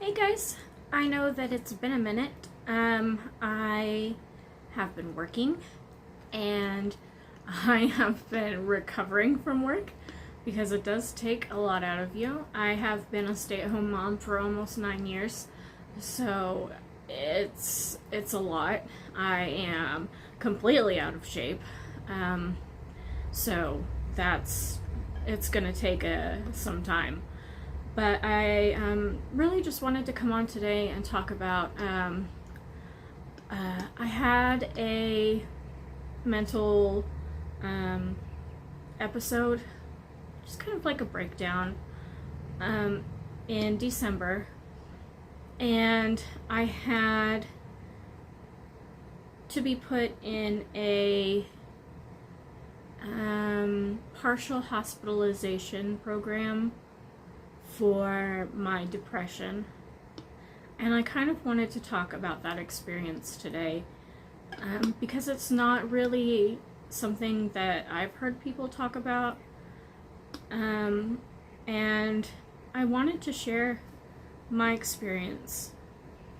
Hey guys, I know that it's been a minute. I have been working and I have been recovering from work because it does take a lot out of you. I have been a stay-at-home mom for almost 9 years, so it's a lot. I am completely out of shape, so it's gonna take some time. But I really just wanted to come on today and talk about. I had a mental episode, just kind of like a breakdown, in December, and I had to be put in a partial hospitalization program for my depression, and I kind of wanted to talk about that experience today, because it's not really something that I've heard people talk about, and I wanted to share my experience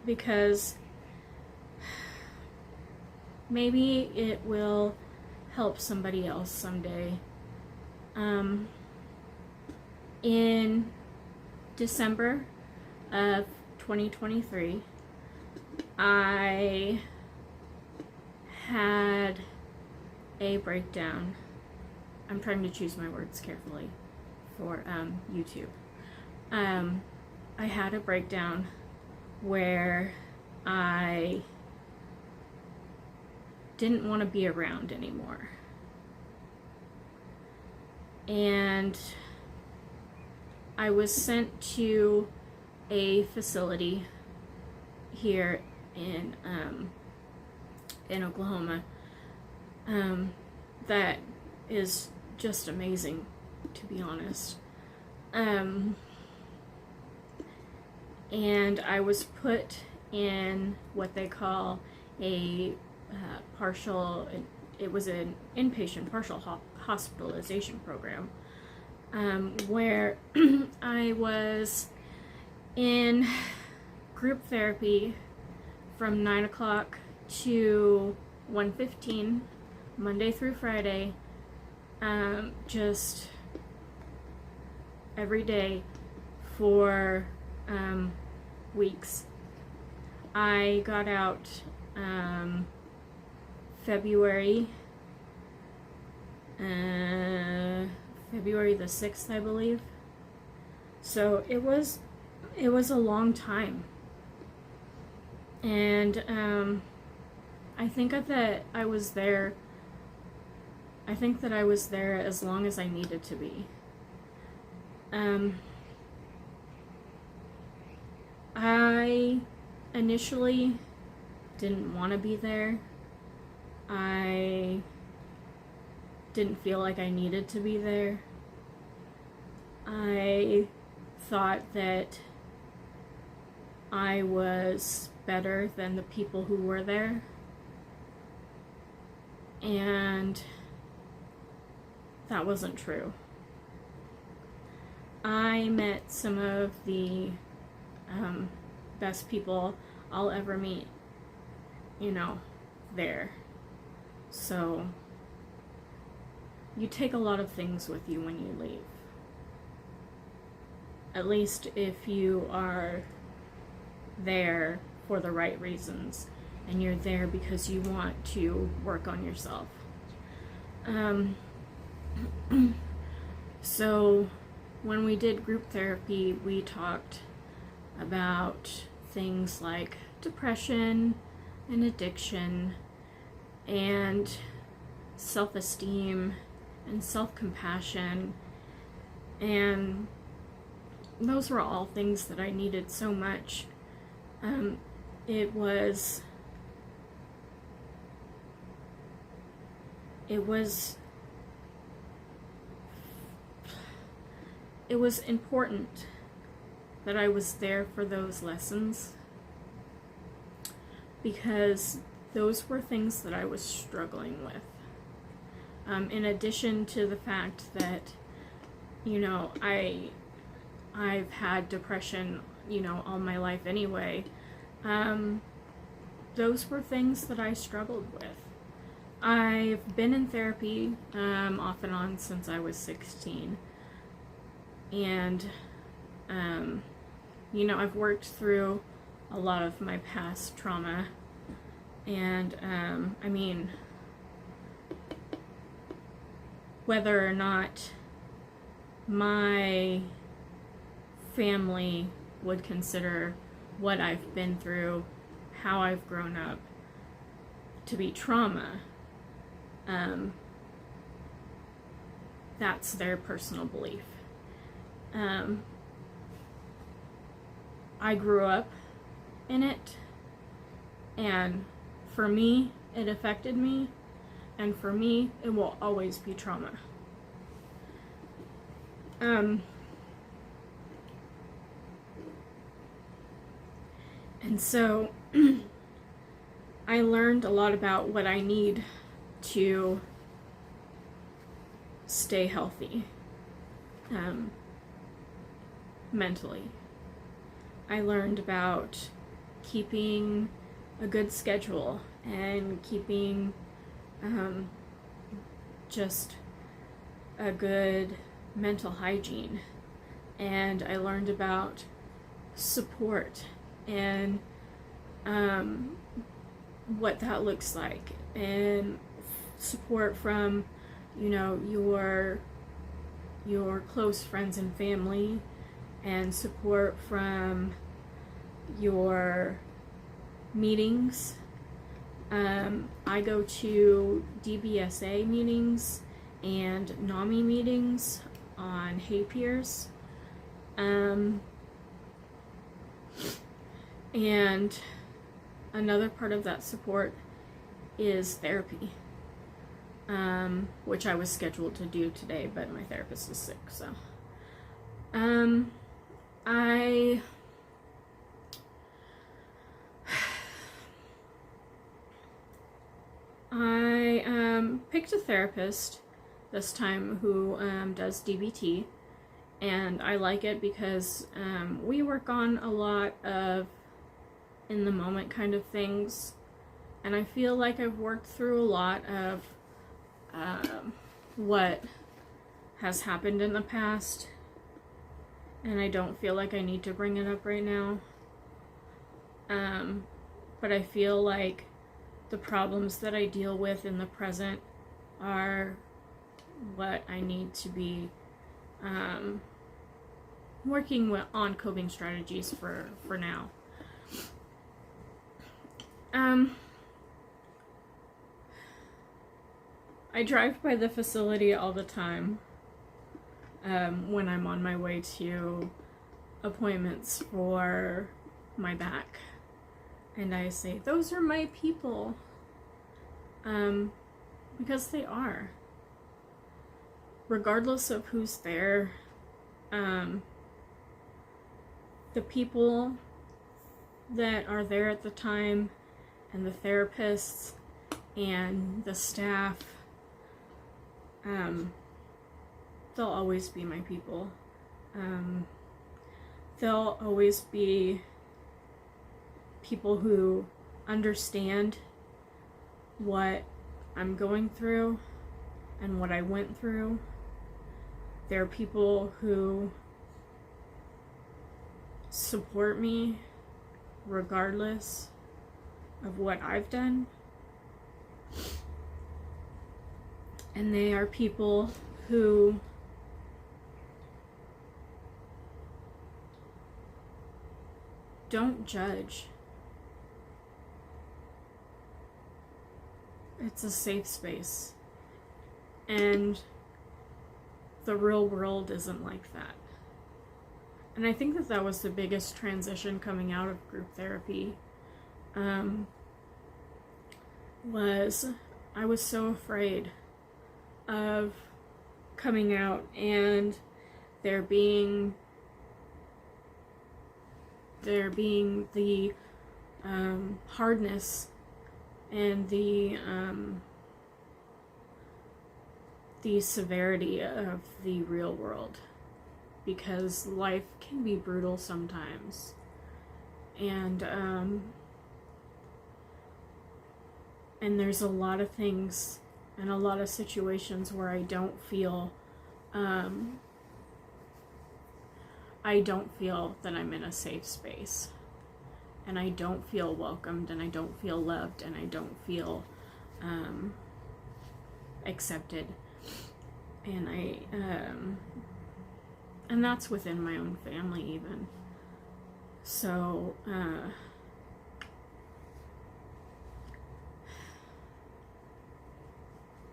because maybe it will help somebody else someday. In December of 2023, I had a breakdown. I'm trying to choose my words carefully for YouTube. I had a breakdown where I didn't want to be around anymore. And I was sent to a facility here in Oklahoma that is just amazing, to be honest. And I was put in what they call a partial. It was an inpatient partial hospitalization program. Where I was in group therapy from 9 o'clock to 1:15, Monday through Friday, just every day for weeks. I got out February the 6th, I believe. So it was a long time. And I think that I was there as long as I needed to be. I initially didn't want to be there. I didn't feel like I needed to be there. I thought that I was better than the people who were there, and that wasn't true. I met some of the best people I'll ever meet, there. So you take a lot of things with you when you leave. At least if you are there for the right reasons and you're there because you want to work on yourself. So when we did group therapy, we talked about things like depression and addiction and self-esteem and self-compassion, and those were all things that I needed so much. It was important that I was there for those lessons, because those were things that I was struggling with. In addition to the fact that, I've had depression all my life anyway, those were things that I struggled with. I've been in therapy off and on since I was 16. And, I've worked through a lot of my past trauma. And, whether or not my family would consider what I've been through, how I've grown up, to be trauma, that's their personal belief. I grew up in it, and for me, it affected me, and for me, it will always be trauma. And so, I learned a lot about what I need to stay healthy, mentally. I learned about keeping a good schedule and keeping just a good mental hygiene. And I learned about support and what that looks like, and support from your close friends and family, and support from your meetings. I go to DBSA meetings and NAMI meetings on Hay Piers. And another part of that support is therapy, which I was scheduled to do today, but my therapist is sick, so. I picked a therapist this time who does DBT, and I like it because we work on a lot of in the moment kind of things, and I feel like I've worked through a lot of what has happened in the past, and I don't feel like I need to bring it up right now. But I feel like the problems that I deal with in the present are what I need to be working on coping strategies for now. I drive by the facility all the time when I'm on my way to appointments for my back, and I say, those are my people, because they are, regardless of who's there. The people that are there at the time, and the therapists and the staff, they'll always be my people. They'll always be people who understand what I'm going through and what I went through. They're people who support me regardless of what I've done. And they are people who don't judge. It's a safe space. And the real world isn't like that. And I think that was the biggest transition coming out of group therapy. Was I was so afraid of coming out and there being the hardness and the severity of the real world, because life can be brutal sometimes, And there's a lot of things and a lot of situations where I don't feel that I'm in a safe space, and I don't feel welcomed, and I don't feel loved, and I don't feel accepted, and and that's within my own family even. So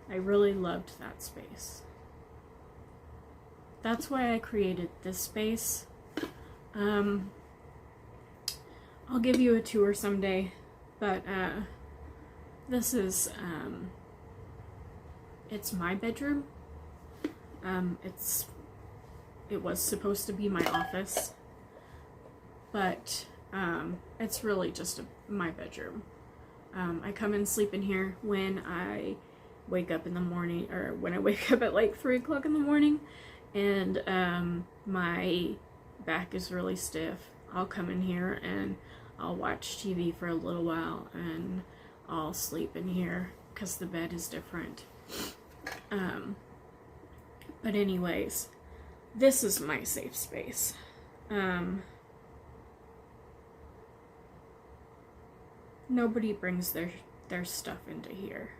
I really loved that space. That's why I created this space. I'll give you a tour someday, but this is it's my bedroom. It was supposed to be my office, but it's really just my bedroom. I come and sleep in here when I wake up in the morning, or when I wake up at like 3 o'clock in the morning, and my back is really stiff. I'll come in here and I'll watch TV for a little while, and I'll sleep in here because the bed is different. But anyways, this is my safe space. Nobody brings their stuff into here.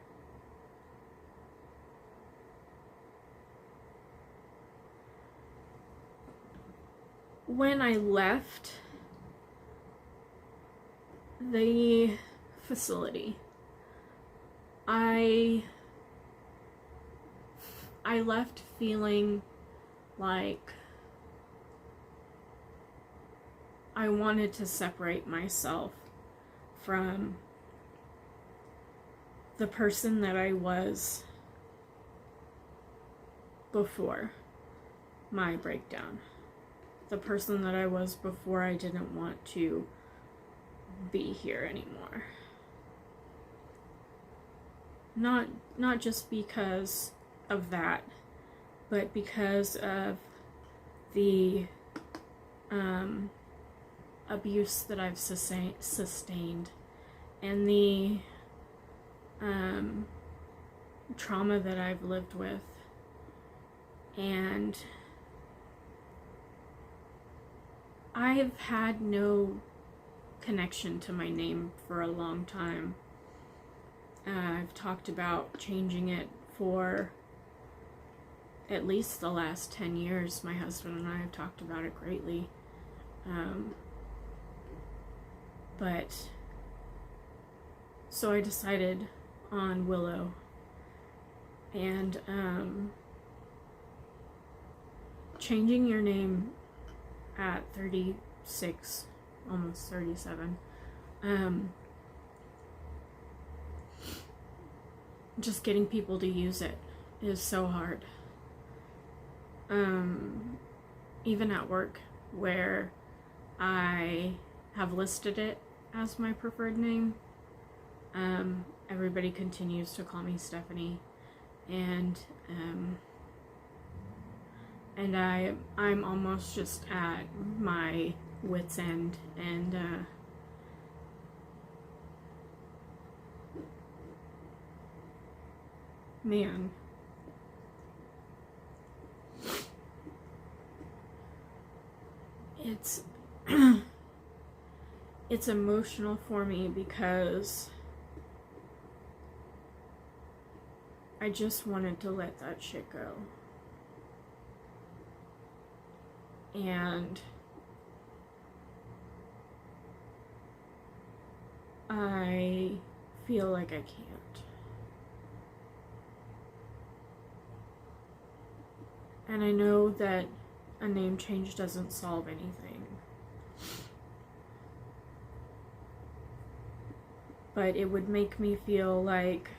When I left the facility, I left feeling like I wanted to separate myself from the person that I was before my breakdown. The person that I was before I didn't want to be here anymore. Not just because of that, but because of the abuse that I've sustained, and the trauma that I've lived with, and I've had no connection to my name for a long time. I've talked about changing it for at least the last 10 years. My husband and I have talked about it greatly. But so I decided on Willow, and changing your name at 36, almost 37, just getting people to use it is so hard. Even at work, where I have listed it as my preferred name, everybody continues to call me Stephanie, and I'm almost just at my wit's end, and man, it's it's emotional for me because I just wanted to let that shit go. And I feel like I can't. And I know that a name change doesn't solve anything. But it would make me feel like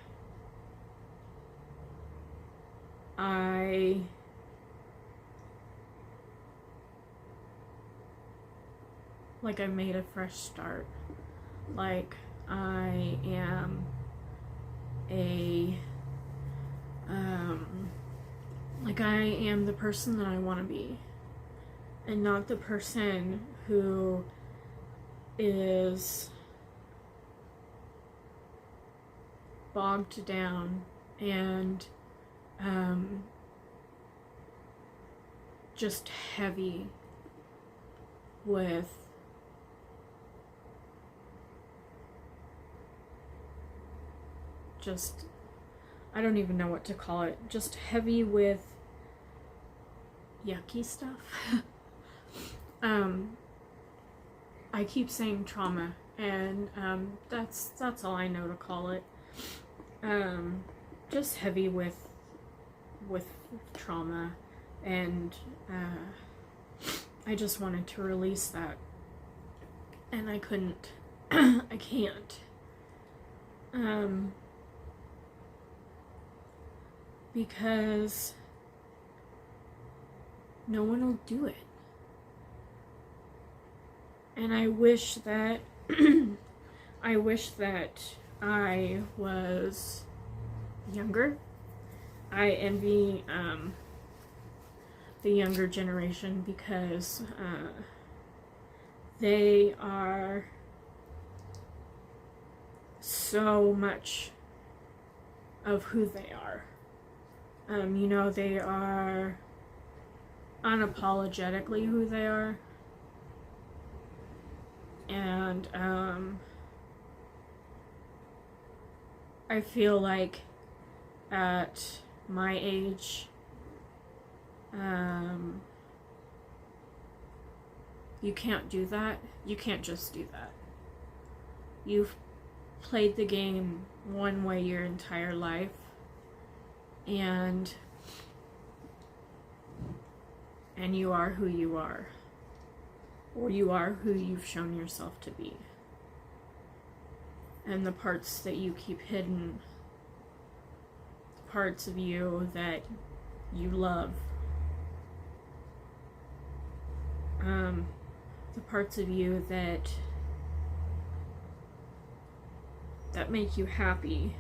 I made a fresh start. Like I am like I am the person that I want to be, and not the person who is bogged down and just heavy with just, I don't even know what to call it, just heavy with yucky stuff. I keep saying trauma, and that's all I know to call it. Just heavy with trauma, and I just wanted to release that, and I couldn't. I can't. Because no one will do it. And I wish that I was younger. I envy the younger generation because they are so much of who they are. They are unapologetically who they are. And I feel like at my age, you can't do that. You can't just do that. You've played the game one way your entire life, and you are who you are, or you are who you've shown yourself to be. And the parts that you keep hidden, the parts of you that you love, the parts of you that make you happy,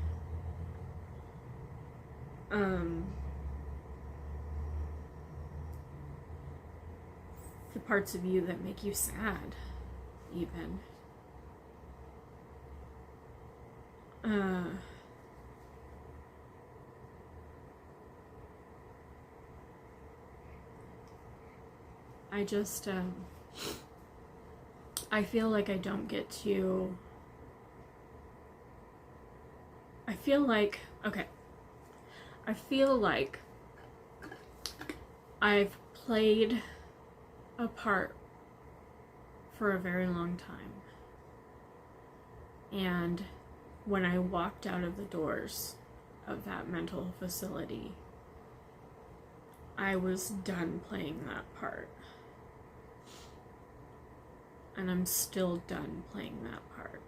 the parts of you that make you sad, even. I just, I feel like I don't get to, I feel like I've played a part for a very long time. And when I walked out of the doors of that mental facility, I was done playing that part. And I'm still done playing that part.